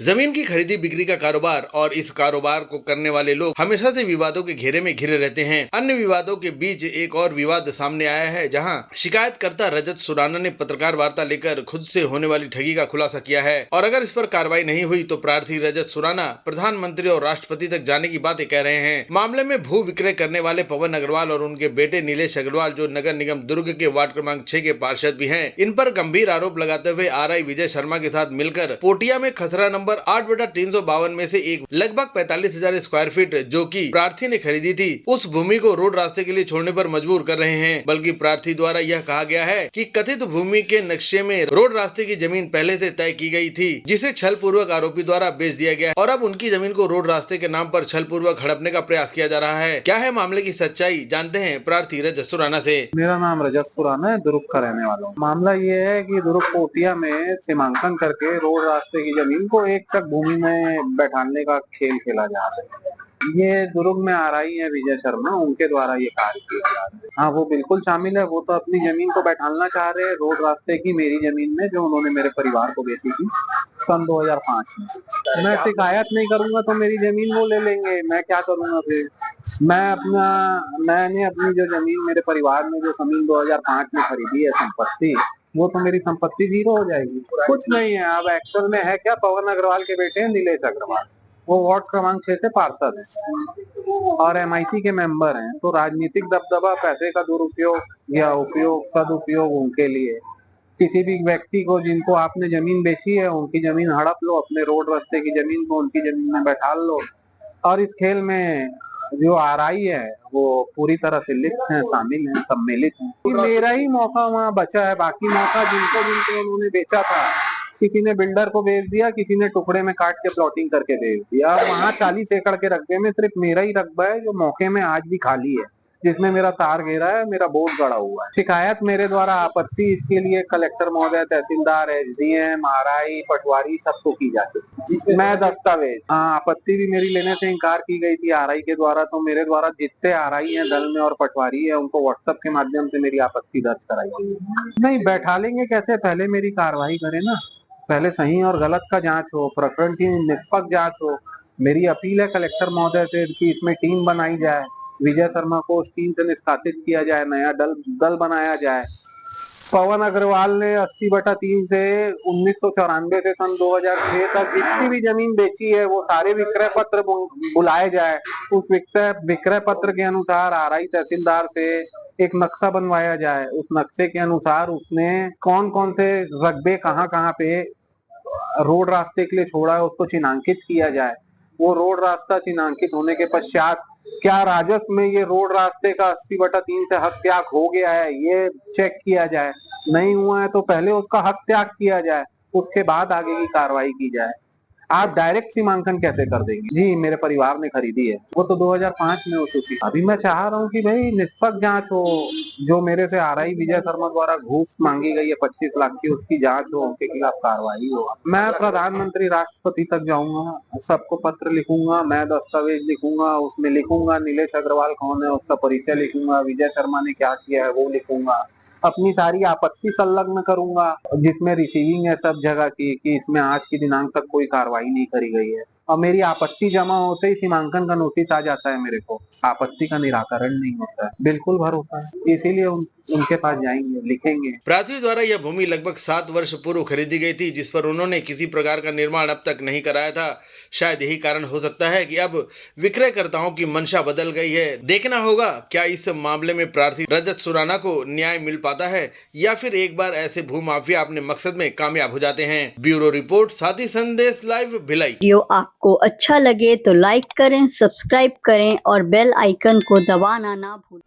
जमीन की खरीदी बिक्री का कारोबार और इस कारोबार को करने वाले लोग हमेशा से विवादों के घेरे में घिरे रहते हैं। अन्य विवादों के बीच एक और विवाद सामने आया है, जहां शिकायतकर्ता रजत सुराना ने पत्रकार वार्ता लेकर खुद से होने वाली ठगी का खुलासा किया है और अगर इस पर कार्रवाई नहीं हुई तो प्रार्थी रजत सुराना प्रधानमंत्री और राष्ट्रपति तक जाने की बातें कह रहे हैं। मामले में भू विक्रय करने वाले पवन अग्रवाल और उनके बेटे नीलेश अग्रवाल, जो नगर निगम दुर्ग के वार्ड क्रमांक 6 के पार्षद भी हैं, इन पर गंभीर आरोप लगाते हुए आरआई विजय शर्मा के साथ मिलकर पोटिया में खसरा नंबर 8/352 में से एक लगभग 45,000 स्क्वायर फीट जो कि प्रार्थी ने खरीदी थी, उस भूमि को रोड रास्ते के लिए छोड़ने पर मजबूर कर रहे हैं। बल्कि प्रार्थी द्वारा यह कहा गया है कि कथित भूमि के नक्शे में रोड रास्ते की जमीन पहले से तय की गई थी, जिसे छल पूर्वक आरोपी द्वारा बेच दिया गया और अब उनकी जमीन को रोड रास्ते के नाम पर छल पूर्वक हड़पने का प्रयास किया जा रहा है। क्या है मामले की सच्चाई, जानते हैं प्रार्थी रजत सुराना से। मेरा नाम रजत सुराना है, दुर्ग का रहने वाला हूँ। मामला ये है कि दुर्ग पोटिया में सीमांकन करके रोड रास्ते की जमीन को एक तक भूमि में बैठाने का खेल खेला जा रहा है। ये दुर्ग में आरआई है विजय शर्मा, उनके द्वारा ये कार्य किया जा रहा है। हाँ, वो बिल्कुल शामिल है। वो तो अपनी जमीन को बैठाना चाह रहे हैं रोड रास्ते की मेरी जमीन में, जो उन्होंने मेरे परिवार को बेची थी सन 2005 में। मैं शिकायत नहीं करूंगा तो मेरी जमीन वो ले लेंगे, मैं क्या करूंगा फिर। मैंने अपनी जो जमीन मेरे परिवार में जो जमीन 2005 में खरीदी है संपत्ति, वो तो मेरी संपत्ति जीरो हो जाएगी। कुछ नहीं है अब एक्चुअल में है क्या, पवन अग्रवाल के बेटे हैं नीलेश अग्रवाल, वो वार्ड क्रमांक 6 से पार्षद हैं और एमआईसी के मेंबर हैं। तो राजनीतिक दबदबा, पैसे का दुरुपयोग या उपयोग, सदुपयोग उनके लिए। किसी भी व्यक्ति को जिनको आपने जमीन बेची है उनकी जमीन हड़प लो, अपने रोड रास्ते की जमीन को उनकी जमीन में बैठा लो। और इस खेल में जो आरआई है वो पूरी तरह से लिप्त है, शामिल है, सम्मिलित है। मेरा ही मौका वहाँ बचा है, बाकी मौका जिनको जिनको उन्होंने बेचा था, किसी ने बिल्डर को बेच दिया, किसी ने टुकड़े में काट के प्लॉटिंग करके बेच दिया। वहाँ 40 एकड़ के रकबे में सिर्फ मेरा ही रकबा है जो मौके में आज भी खाली है, जिसमें मेरा तार घेरा है, मेरा बोर्ड गड़ा हुआ है। शिकायत मेरे द्वारा आपत्ति इसके लिए कलेक्टर महोदय, तहसीलदार, एसडीएम, आरआई, पटवारी सबको की जाती है। मैं दस्तावेज, हाँ, आपत्ति भी मेरी लेने से इनकार की गई थी आरआई के द्वारा। तो मेरे द्वारा जितने आरआई है दल में और पटवारी है उनको व्हाट्सएप के माध्यम से मेरी आपत्ति दर्ज कराई गई। नहीं बैठा लेंगे कैसे, पहले मेरी कार्रवाई करे ना, पहले सही और गलत का जांच हो, प्रकरण की निष्पक्ष जांच हो। मेरी अपील है कलेक्टर महोदय से कि इसमें टीम बनाई जाए, विजय शर्मा को उस टीम से निष्कासित किया जाए, नया दल बनाया जाए। पवन अग्रवाल ने 80/3 से 1994 से सन 2006 तक जितनी भी जमीन बेची है वो सारे विक्रय पत्र बुलाए जाए। उस विक्रय पत्र के अनुसार आरआई तहसीलदार से एक नक्शा बनवाया जाए। उस नक्शे के अनुसार उसने कौन कौन से रकबे कहाँ कहाँ पे रोड रास्ते के लिए छोड़ा है उसको चिन्हांकित किया जाए। वो रोड रास्ता चिन्हांकित होने के पश्चात क्या राजस्व में ये रोड रास्ते का 80/3 से हक त्याग हो गया है, ये चेक किया जाए। नहीं हुआ है तो पहले उसका हक त्याग किया जाए, उसके बाद आगे की कार्रवाई की जाए। आप डायरेक्ट सीमांकन कैसे कर देंगे? जी, मेरे परिवार ने खरीदी है, वो तो 2005 में हो चुकी। अभी मैं चाह रहा हूँ कि भाई निष्पक्ष जांच हो। जो मेरे से आरआई विजय शर्मा द्वारा घूस मांगी गई है 25 लाख की, उसकी जांच हो, उनके खिलाफ कार्रवाई हो। मैं प्रधानमंत्री राष्ट्रपति तक जाऊंगा, सबको पत्र लिखूंगा, मैं दस्तावेज लिखूंगा, उसमें लिखूंगा नीलेश अग्रवाल कौन है उसका परिचय लिखूंगा, विजय शर्मा ने क्या किया है वो लिखूंगा, अपनी सारी आपत्ति संलग्न करूंगा, जिसमें रिसीविंग है सब जगह की कि इसमें आज की दिनांक तक कोई कार्रवाई नहीं करी गई है। और मेरी आपत्ति जमा होते ही सीमांकन का नोटिस आ जाता है मेरे को, आपत्ति का निराकरण नहीं होता है। बिल्कुल भरोसा है, इसीलिए उनके पास जाएंगे, लिखेंगे। प्रार्थी द्वारा यह भूमि लगभग 7 वर्ष पूर्व खरीदी गई थी, जिस पर उन्होंने किसी प्रकार का निर्माण अब तक नहीं कराया था। शायद यही कारण हो सकता है कि अब विक्रयकर्ताओं की मंशा बदल गई है। देखना होगा क्या इस मामले में प्रार्थी रजत सुराना को न्याय मिल पाता है या फिर एक बार ऐसे भूमाफिया अपने मकसद में कामयाब हो जाते हैं। ब्यूरो रिपोर्ट, साथी संदेश लाइव, भिलाई। वीडियो आपको अच्छा लगे तो लाइक करें, सब्सक्राइब करें और बेल आइकन को दबाना ना भूलें।